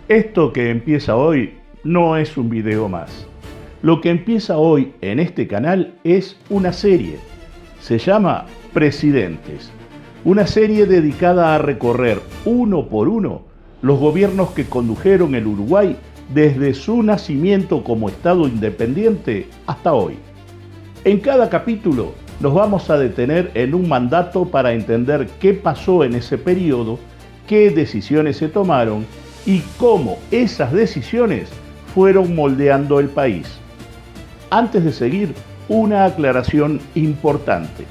Esto que empieza hoy no es un video más. Lo que empieza hoy en este canal es una serie. Se llama Presidentes. Una serie dedicada a recorrer uno por uno los gobiernos que condujeron el Uruguay desde su nacimiento como Estado independiente hasta hoy. En cada capítulo nos vamos a detener en un mandato para entender qué pasó en ese periodo, qué decisiones se tomaron y cómo esas decisiones fueron moldeando el país. Antes de seguir, una aclaración importante.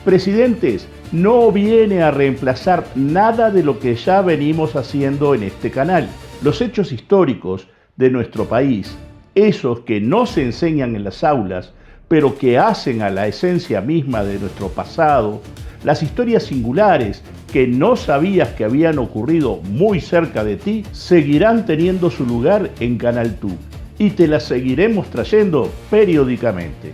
Presidentes no viene a reemplazar nada de lo que ya venimos haciendo en este canal. Los hechos históricos de nuestro país, esos que no se enseñan en las aulas, pero que hacen a la esencia misma de nuestro pasado, las historias singulares que no sabías que habían ocurrido muy cerca de ti, seguirán teniendo su lugar en Canal TU y te las seguiremos trayendo periódicamente.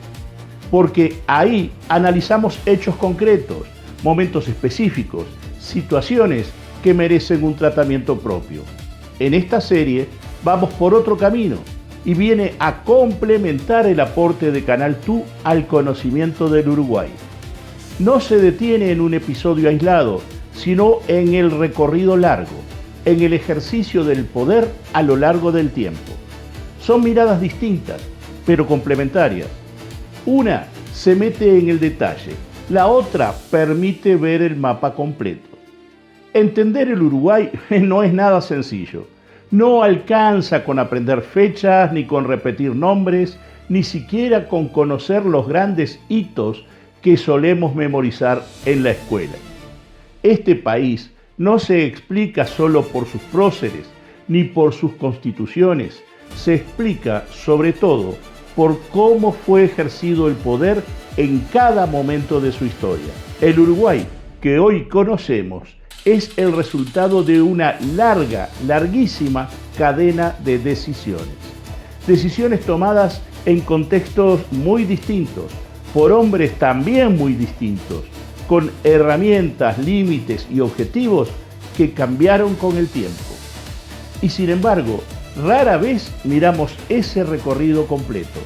Porque ahí analizamos hechos concretos, momentos específicos, situaciones que merecen un tratamiento propio. En esta serie vamos por otro camino y viene a complementar el aporte de Canal TU al conocimiento del Uruguay. No se detiene en un episodio aislado, sino en el recorrido largo, en el ejercicio del poder a lo largo del tiempo. Son miradas distintas, pero complementarias. Una se mete en el detalle, la otra permite ver el mapa completo. Entender el Uruguay no es nada sencillo. No alcanza con aprender fechas, ni con repetir nombres, ni siquiera con conocer los grandes hitos que solemos memorizar en la escuela. Este país no se explica solo por sus próceres, ni por sus constituciones. Se explica, sobre todo, por cómo fue ejercido el poder en cada momento de su historia. El Uruguay que hoy conocemos es el resultado de una larguísima cadena de decisiones. Decisiones tomadas en contextos muy distintos, por hombres también muy distintos, con herramientas, límites y objetivos que cambiaron con el tiempo. Y sin embargo, rara vez miramos ese recorrido completo.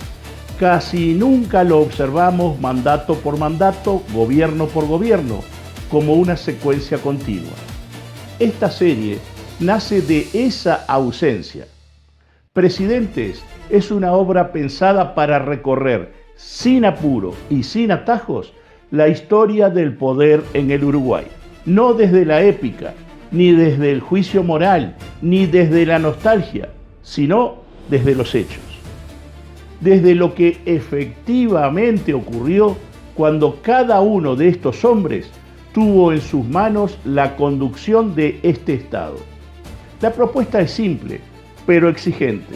Casi nunca lo observamos mandato por mandato, gobierno por gobierno, como una secuencia continua. Esta serie nace de esa ausencia. Presidentes es una obra pensada para recorrer sin apuro y sin atajos la historia del poder en el Uruguay. No desde la épica, ni desde el juicio moral, ni desde la nostalgia, sino desde los hechos. Desde lo que efectivamente ocurrió cuando cada uno de estos hombres tuvo en sus manos la conducción de este Estado. La propuesta es simple, pero exigente.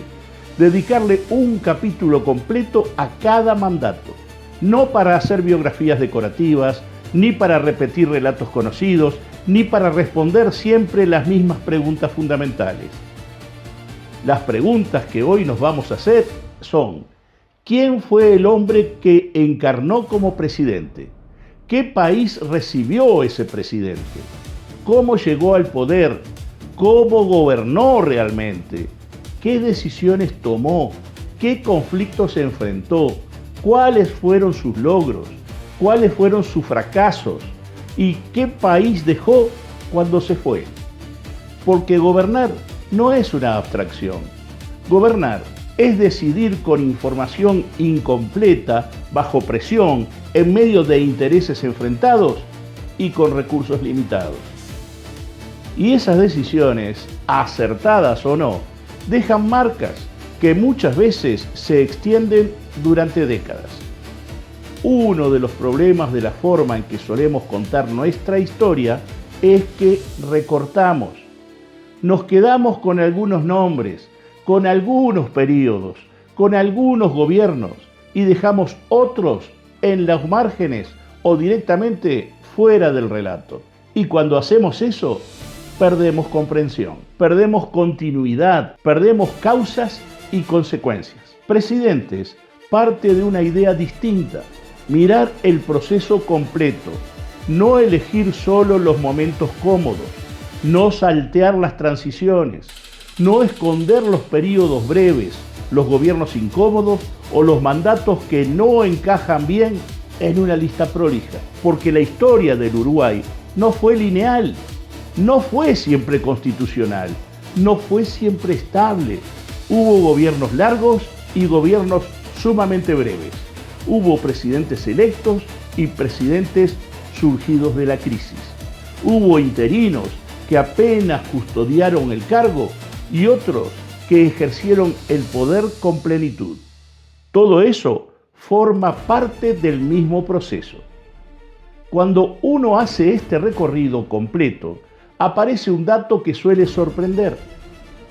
Dedicarle un capítulo completo a cada mandato, no para hacer biografías decorativas, ni para repetir relatos conocidos, ni para responder siempre las mismas preguntas fundamentales. Las preguntas que hoy nos vamos a hacer son: ¿quién fue el hombre que encarnó como presidente? ¿Qué país recibió ese presidente? ¿Cómo llegó al poder? ¿Cómo gobernó realmente? ¿Qué decisiones tomó? ¿Qué conflictos se enfrentó? ¿Cuáles fueron sus logros? ¿Cuáles fueron sus fracasos? ¿Y qué país dejó cuando se fue? Porque gobernar no es una abstracción. Gobernar es decidir con información incompleta, bajo presión, en medio de intereses enfrentados y con recursos limitados. Y esas decisiones, acertadas o no, dejan marcas que muchas veces se extienden durante décadas. Uno de los problemas de la forma en que solemos contar nuestra historia es que recortamos. Nos quedamos con algunos nombres, con algunos periodos, con algunos gobiernos y dejamos otros en los márgenes o directamente fuera del relato. Y cuando hacemos eso, perdemos comprensión, perdemos continuidad, perdemos causas y consecuencias. Presidentes parte de una idea distinta: mirar el proceso completo, no elegir solo los momentos cómodos, no saltear las transiciones, no esconder los periodos breves, los gobiernos incómodos o los mandatos que no encajan bien en una lista prolija. Porque la historia del Uruguay no fue lineal, no fue siempre constitucional, no fue siempre estable. Hubo gobiernos largos y gobiernos sumamente breves. Hubo presidentes electos y presidentes surgidos de la crisis. Hubo interinos que apenas custodiaron el cargo y otros que ejercieron el poder con plenitud. Todo eso forma parte del mismo proceso. Cuando uno hace este recorrido completo, aparece un dato que suele sorprender.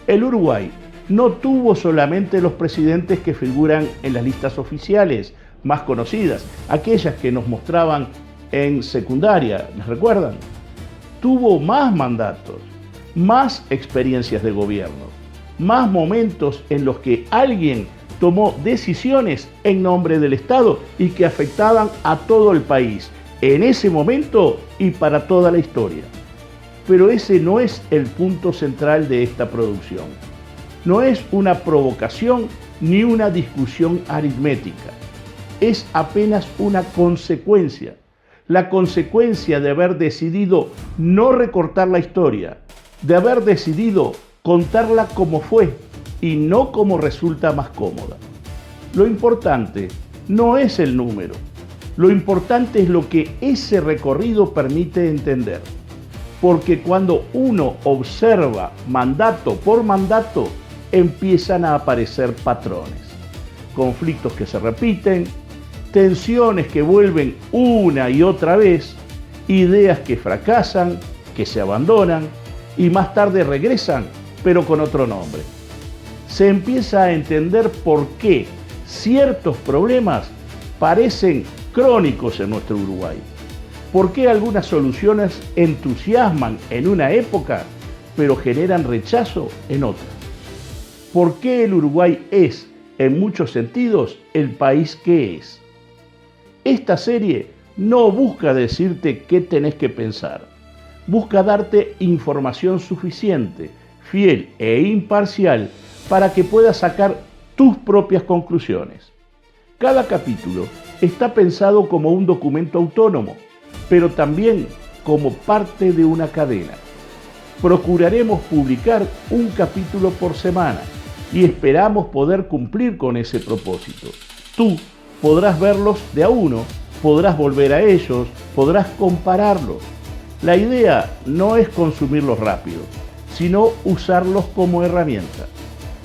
El Uruguay no tuvo solamente los presidentes que figuran en las listas oficiales más conocidas, aquellas que nos mostraban en secundaria, ¿les recuerdan? Tuvo más mandatos, más experiencias de gobierno, más momentos en los que alguien tomó decisiones en nombre del Estado y que afectaban a todo el país, en ese momento y para toda la historia. Pero ese no es el punto central de esta producción. No es una provocación ni una discusión aritmética. Es apenas una consecuencia. La consecuencia de haber decidido no recortar la historia, de haber decidido contarla como fue y no como resulta más cómoda. Lo importante no es el número, lo importante es lo que ese recorrido permite entender. Porque cuando uno observa mandato por mandato, empiezan a aparecer patrones, conflictos que se repiten, tensiones que vuelven una y otra vez, ideas que fracasan, que se abandonan y más tarde regresan, pero con otro nombre. Se empieza a entender por qué ciertos problemas parecen crónicos en nuestro Uruguay. ¿Por qué algunas soluciones entusiasman en una época, pero generan rechazo en otra? ¿Por qué el Uruguay es, en muchos sentidos, el país que es? Esta serie no busca decirte qué tenés que pensar. Busca darte información suficiente, fiel e imparcial para que puedas sacar tus propias conclusiones. Cada capítulo está pensado como un documento autónomo, pero también como parte de una cadena. Procuraremos publicar un capítulo por semana y esperamos poder cumplir con ese propósito. Tú podrás verlos de a uno, podrás volver a ellos, podrás compararlos. La idea no es consumirlos rápido, sino usarlos como herramienta,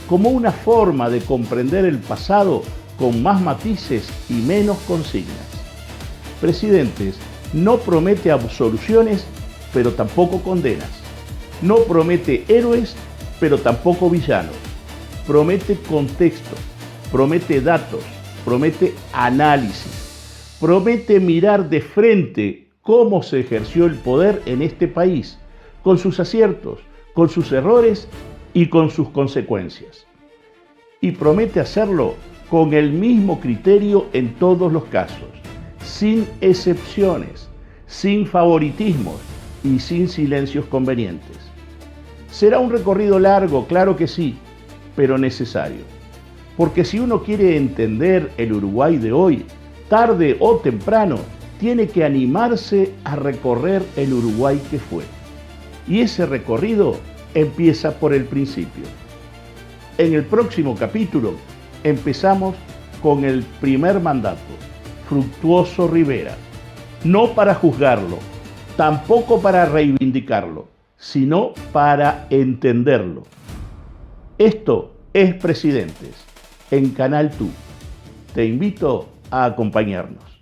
como una forma de comprender el pasado con más matices y menos consignas. Presidentes no promete absoluciones, pero tampoco condenas. No promete héroes, pero tampoco villanos. Promete contexto, promete datos, promete análisis, promete mirar de frente cómo se ejerció el poder en este país, con sus aciertos, con sus errores y con sus consecuencias. Y promete hacerlo con el mismo criterio en todos los casos, sin excepciones, sin favoritismos y sin silencios convenientes. Será un recorrido largo, claro que sí, pero necesario. Porque si uno quiere entender el Uruguay de hoy, tarde o temprano, tiene que animarse a recorrer el Uruguay que fue. Y ese recorrido empieza por el principio. En el próximo capítulo empezamos con el primer mandato, Fructuoso Rivera, no para juzgarlo, tampoco para reivindicarlo, sino para entenderlo. Esto es Presidentes, en Canal TU. Te invito a acompañarnos.